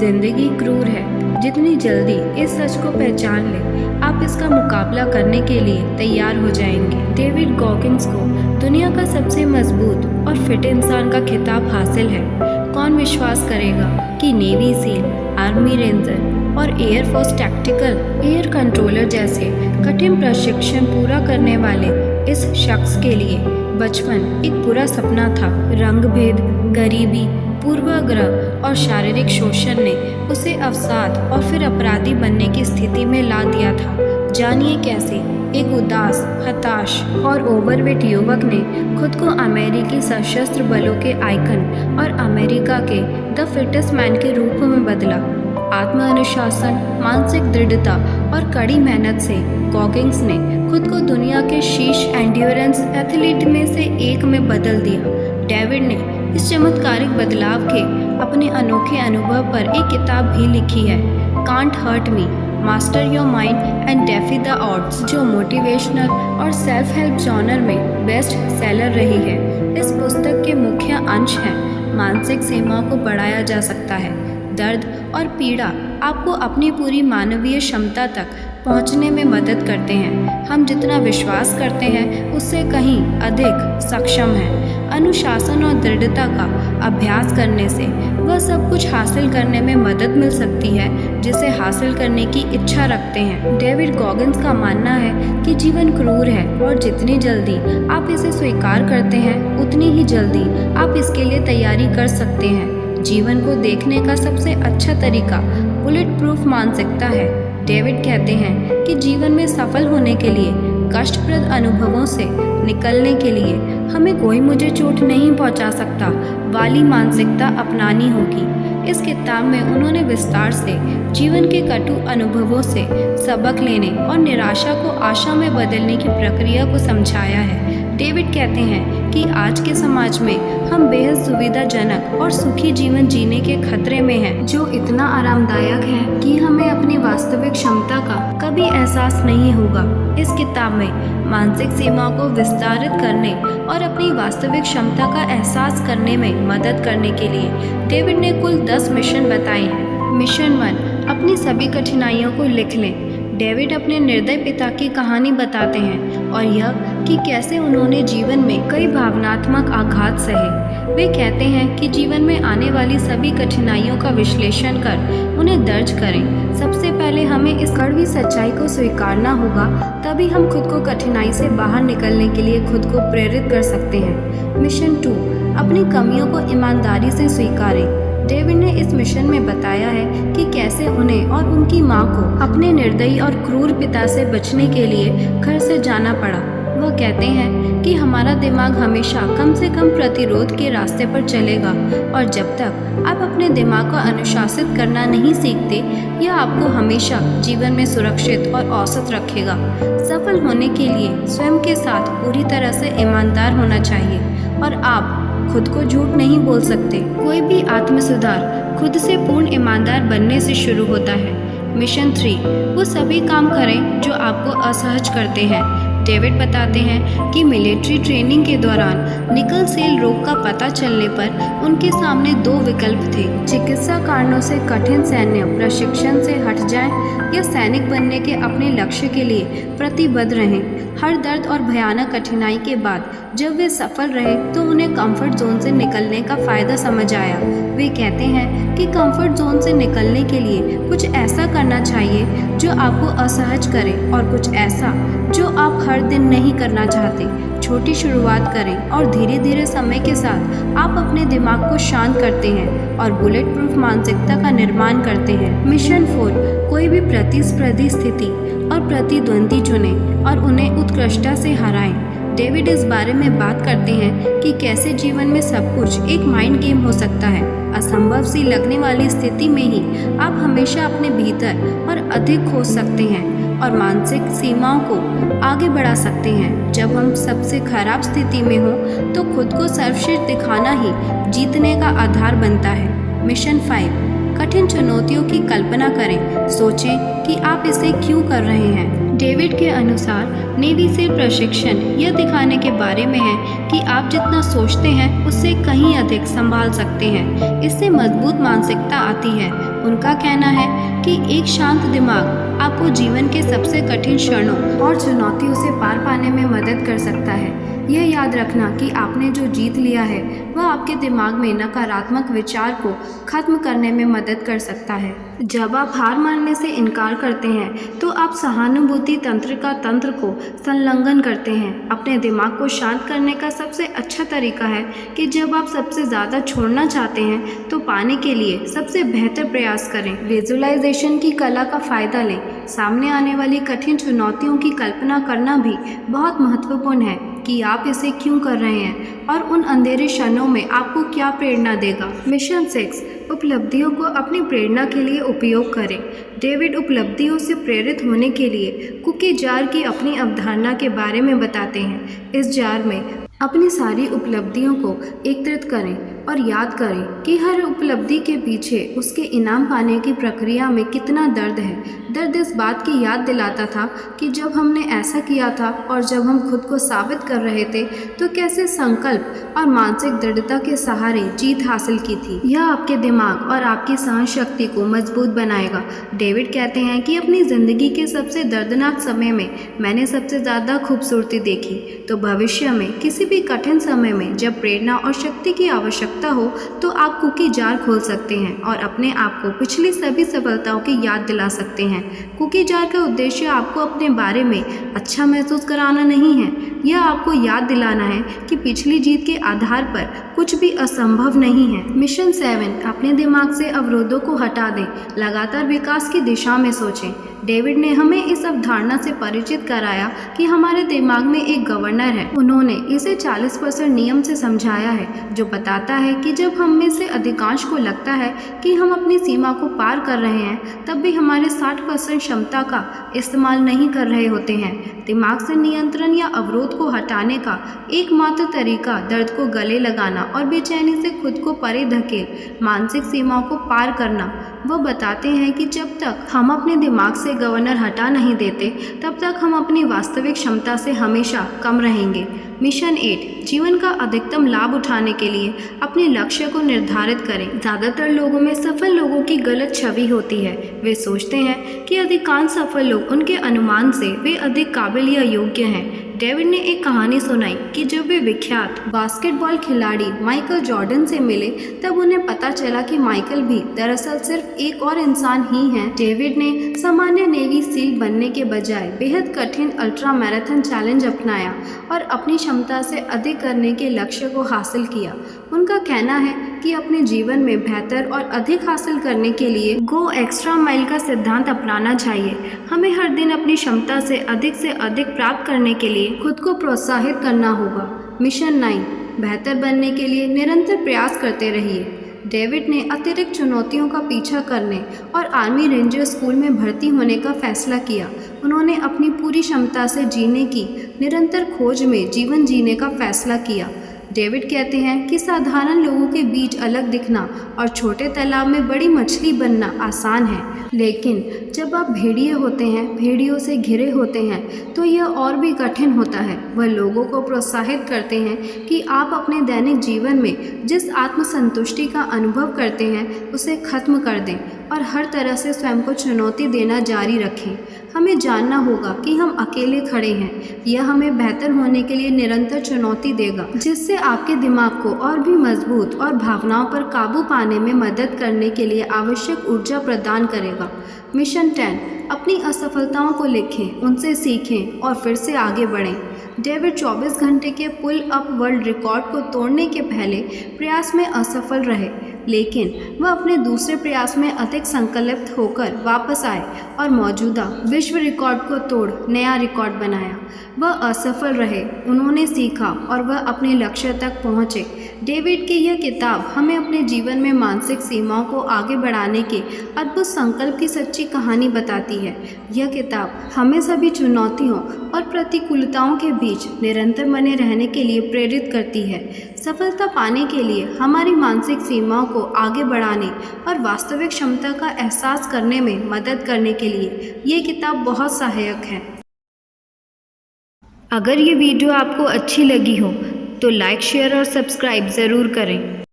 जिंदगी क्रूर है। जितनी जल्दी इस सच को पहचान लें, आप इसका मुकाबला करने के लिए तैयार हो जाएंगे। डेविड गॉगिंस को दुनिया का सबसे मजबूत और फिट इंसान का खिताब हासिल है। कौन विश्वास करेगा कि नेवी सील, आर्मी रेंजर और एयरफोर्स टैक्टिकल एयर कंट्रोलर जैसे कठिन प्रशिक्षण पूरा करने वाले इस शख्स के लिए बचपन एक बुरा सपना था। रंगभेद, गरीबी, पूर्वाग्रह और शारीरिक शोषण ने उसे अवसाद और फिर अपराधी बनने की स्थिति में ला दिया था। जानिए कैसे एक उदास, हताश और ओवरवेट युवक ने खुद को अमेरिकी सशस्त्र बलों के आइकन और अमेरिका के द फिटेस्ट मैन के रूप में बदला। आत्म-अनुशासन, मानसिक दृढ़ता और कड़ी मेहनत से गॉगिंस ने खुद को दुनिया के शीर्ष एंड्योरेंस एथलीट में से एक में बदल दिया। डेविड ने इस चमत्कारिक बदलाव के अपने अनोखे अनुभव पर एक किताब भी लिखी है, can't hurt me, master your mind and defy the odds, जो मोटिवेशनल और सेल्फ हेल्प जॉनर में बेस्ट सेलर रही है। इस पुस्तक के मुख्य अंश हैं, मानसिक सीमाओं को बढ़ाया जा सकता है। दर्द और पीड़ा आपको अपनी पूरी मानवीय क्षमता तक पहुंचने में मदद करते हैं। हम जितना विश्वास करते हैं उससे कहीं अधिक सक्षम हैं। अनुशासन और दृढ़ता का अभ्यास करने से वह सब कुछ हासिल करने में मदद मिल सकती है जिसे हासिल करने की इच्छा रखते हैं। डेविड गॉगिंस का मानना है कि जीवन क्रूर है और जितनी जल्दी आप इसे स्वीकार करते हैं उतनी ही जल्दी आप इसके लिए तैयारी कर सकते हैं। जीवन को देखने का सबसे अच्छा तरीका बुलेट प्रूफ मानसिकता है। डेविड कहते हैं कि जीवन में सफल होने के लिए, कष्टप्रद अनुभवों से निकलने के लिए हमें कोई मुझे चोट नहीं पहुंचा सकता वाली मानसिकता अपनानी होगी। इस किताब में उन्होंने विस्तार से जीवन के कटु अनुभवों से सबक लेने और निराशा को आशा में बदलने की प्रक्रिया को समझाया है। डेविड कहते हैं कि आज के समाज में हम बेहद सुविधाजनक और सुखी जीवन जीने के खतरे में हैं, जो इतना आरामदायक है कि हमें अपनी वास्तविक क्षमता का कभी एहसास नहीं होगा। इस किताब में मानसिक सीमाओं को विस्तारित करने और अपनी वास्तविक क्षमता का एहसास करने में मदद करने के लिए डेविड ने कुल 10 मिशन बताए हैं। मिशन 1, अपनी सभी कठिनाइयों को लिख लें। डेविड अपने निर्दयी पिता की कहानी बताते हैं और यह कि कैसे उन्होंने जीवन में कई भावनात्मक आघात सहे। वे कहते हैं कि जीवन में आने वाली सभी कठिनाइयों का विश्लेषण कर उन्हें दर्ज करें। सबसे पहले हमें इस कड़वी सच्चाई को स्वीकारना होगा, तभी हम खुद को कठिनाई से बाहर निकलने के लिए खुद को प्रेरित कर सकते हैं। मिशन 2, अपनी कमियों को ईमानदारी से स्वीकारें। डेविड ने इस मिशन में बताया है कि कैसे उन्हें और उनकी मां को अपने निर्दयी और क्रूर पिता से बचने के लिए घर से जाना पड़ा। वह कहते हैं कि हमारा दिमाग हमेशा कम से कम प्रतिरोध के रास्ते पर चलेगा और जब तक आप अपने दिमाग को अनुशासित करना नहीं सीखते, यह आपको हमेशा जीवन में सुरक्षित और औसत रखेगा। सफल होने के लिए स्वयं के साथ पूरी तरह से ईमानदार होना चाहिए और आप खुद को झूठ नहीं बोल सकते। कोई भी आत्म सुधार खुद से पूर्ण ईमानदार बनने से शुरू होता है। मिशन 3, वो सभी काम करें जो आपको असहज करते हैं। डेविड बताते हैं कि मिलिट्री ट्रेनिंग के दौरान निकल सेल रोग का पता चलने पर उनके सामने 2 विकल्प थे, चिकित्सा कारणों से कठिन सैन्य प्रशिक्षण से हट जाएं या सैनिक बनने के अपने लक्ष्य के लिए प्रतिबद्ध रहें। हर दर्द और भयानक कठिनाई के बाद जब वे सफल रहे तो उन्हें कंफर्ट जोन से निकलने का फायदा समझ आया। वे कहते हैं कि कंफर्ट जोन से निकलने के लिए कुछ ऐसा करना चाहिए जो आपको असहज करे और कुछ ऐसा जो आप हर दिन नहीं करना चाहते। छोटी शुरुआत करें और धीरे धीरे समय के साथ आप अपने दिमाग को शांत करते हैं और बुलेट प्रूफ मानसिकता का निर्माण करते हैं। मिशन 4, कोई भी प्रतिस्पर्धी स्थिति और प्रतिद्वंदी चुनें और उन्हें उत्कृष्टता से हराएं। डेविड इस बारे में बात करते हैं कि कैसे जीवन में सब कुछ एक माइंड गेम हो सकता है। असंभव सी लगने वाली स्थिति में ही आप हमेशा अपने भीतर और अधिक खोज सकते हैं और मानसिक सीमाओं को आगे बढ़ा सकते हैं। जब हम सबसे खराब स्थिति में हो तो खुद को सर्वश्रेष्ठ दिखाना ही जीतने का आधार बनता है। मिशन 5, कठिन चुनौतियों की कल्पना करें। सोचें कि आप इसे क्यों कर रहे हैं। डेविड के अनुसार नेवी से प्रशिक्षण यह दिखाने के बारे में है कि आप जितना सोचते हैं उससे कहीं अधिक संभाल सकते हैं। इससे मजबूत मानसिकता आती है। उनका कहना है कि एक शांत दिमाग आपको जीवन के सबसे कठिन क्षणों और चुनौतियों से पार पाने में मदद कर सकता है। यह याद रखना कि आपने जो जीत लिया है वह आपके दिमाग में नकारात्मक विचार को खत्म करने में मदद कर सकता है। जब आप हार मानने से इनकार करते हैं तो आप सहानुभूति तंत्र को संलग्न करते हैं। अपने दिमाग को शांत करने का सबसे अच्छा तरीका है कि जब आप सबसे ज़्यादा छोड़ना चाहते हैं तो पाने के लिए सबसे बेहतर प्रयास करें। विजुअलाइजेशन की कला का फ़ायदा लें। सामने आने वाली कठिन चुनौतियों की कल्पना करना भी बहुत महत्वपूर्ण है कि आप इसे क्यों कर रहे हैं और उन अंधेरे क्षणों में आपको क्या प्रेरणा देगा। मिशन 6, उपलब्धियों को अपनी प्रेरणा के लिए उपयोग करें। डेविड उपलब्धियों से प्रेरित होने के लिए कुकी जार की अपनी अवधारणा के बारे में बताते हैं। इस जार में अपनी सारी उपलब्धियों को एकत्रित करें और याद करें कि हर उपलब्धि के पीछे उसके इनाम पाने की प्रक्रिया में कितना दर्द है। दर्द इस बात की याद दिलाता था कि जब हमने ऐसा किया था और जब हम खुद को साबित कर रहे थे तो कैसे संकल्प और मानसिक दृढ़ता के सहारे जीत हासिल की थी। यह आपके दिमाग और आपकी सहन शक्ति को मजबूत बनाएगा। डेविड कहते हैं कि अपनी ज़िंदगी के सबसे दर्दनाक समय में मैंने सबसे ज़्यादा खूबसूरती देखी। तो भविष्य में किसी भी कठिन समय में जब प्रेरणा और शक्ति की आवश्यकता हो तो आप कुकी जार खोल सकते हैं और अपने आप को पिछली सभी सफलताओं की याद दिला सकते हैं। कुकी जार का उद्देश्य आपको अपने बारे में अच्छा महसूस कराना नहीं है, यह आपको याद दिलाना है कि पिछली जीत के आधार पर कुछ भी असंभव नहीं है। मिशन 7, अपने दिमाग से अवरोधों को हटा दें। लगातार विकास की दिशा में सोचें। डेविड ने हमें इस अवधारणा से परिचित कराया कि हमारे दिमाग में एक गवर्नर है। उन्होंने इसे 40% नियम से समझाया है, जो बताता है कि जब हम में से अधिकांश को लगता है कि हम अपनी सीमा को पार कर रहे हैं, तब भी हमारे 60% क्षमता का इस्तेमाल नहीं कर रहे होते हैं। दिमाग से नियंत्रण या अवरोध को हटाने का एकमात्र तरीका दर्द को गले लगाना और बेचैनी से खुद को परे धकेल मानसिक सीमाओं को पार करना। वह बताते हैं कि जब तक हम अपने दिमाग से गवर्नर हटा नहीं देते, तब तक हम अपनी वास्तविक क्षमता से हमेशा कम रहेंगे। मिशन 8, जीवन का अधिकतम लाभ उठाने के लिए अपने लक्ष्य को निर्धारित करें। ज़्यादातर लोगों में सफल लोगों की गलत छवि होती है। वे सोचते हैं कि अधिकांश सफल लोग उनके अनुमान से वे अधिक काबिल या योग्य हैं। डेविड ने एक कहानी सुनाई कि जब वे विख्यात बास्केटबॉल खिलाड़ी माइकल जॉर्डन से मिले, तब उन्हें पता चला कि माइकल भी दरअसल सिर्फ एक और इंसान ही हैं। डेविड ने सामान्य नेवी सील बनने के बजाय बेहद कठिन अल्ट्रा मैराथन चैलेंज अपनाया और अपनी क्षमता से अधिक करने के लक्ष्य को हासिल किया। उनका कहना है कि अपने जीवन में बेहतर और अधिक हासिल करने के लिए गो एक्स्ट्रा माइल का सिद्धांत अपनाना चाहिए। हमें हर दिन अपनी क्षमता से अधिक प्राप्त करने के लिए खुद को प्रोत्साहित करना होगा। मिशन 9, बेहतर बनने के लिए निरंतर प्रयास करते रहिए। डेविड ने अतिरिक्त चुनौतियों का पीछा करने और आर्मी रेंजर स्कूल में भर्ती होने का फैसला किया। उन्होंने अपनी पूरी क्षमता से जीने की निरंतर खोज में जीवन जीने का फैसला किया। डेविड कहते हैं कि साधारण लोगों के बीच अलग दिखना और छोटे तालाब में बड़ी मछली बनना आसान है, लेकिन जब आप भेड़िए होते हैं, भेड़ियों से घिरे होते हैं, तो यह और भी कठिन होता है। वह लोगों को प्रोत्साहित करते हैं कि आप अपने दैनिक जीवन में जिस आत्मसंतुष्टि का अनुभव करते हैं उसे खत्म कर दें और हर तरह से स्वयं को चुनौती देना जारी रखें। हमें जानना होगा कि हम अकेले खड़े हैं। यह हमें बेहतर होने के लिए निरंतर चुनौती देगा, जिससे आपके दिमाग को और भी मजबूत और भावनाओं पर काबू पाने में मदद करने के लिए आवश्यक ऊर्जा प्रदान करेगा। मिशन 10, अपनी असफलताओं को लिखें, उनसे सीखें और फिर से आगे बढ़ें। डेविड 24 घंटे के पुल अप वर्ल्ड रिकॉर्ड को तोड़ने के पहले प्रयास में असफल रहे, लेकिन वह अपने दूसरे प्रयास में अधिक संकल्पित होकर वापस आए और मौजूदा विश्व रिकॉर्ड को तोड़ नया रिकॉर्ड बनाया। वह असफल रहे, उन्होंने सीखा और वह अपने लक्ष्य तक पहुँचे। डेविड की यह किताब हमें अपने जीवन में मानसिक सीमाओं को आगे बढ़ाने के अद्भुत संकल्प की सच्ची कहानी बताती है। यह किताब हमें सभी चुनौतियों और प्रतिकूलताओं के बीच निरंतर बने रहने के लिए प्रेरित करती है। सफलता पाने के लिए हमारी मानसिक सीमाओं को आगे बढ़ाने और वास्तविक क्षमता का एहसास करने में मदद करने के लिए ये किताब बहुत सहायक है। अगर ये वीडियो आपको अच्छी लगी हो तो लाइक, शेयर और सब्सक्राइब ज़रूर करें।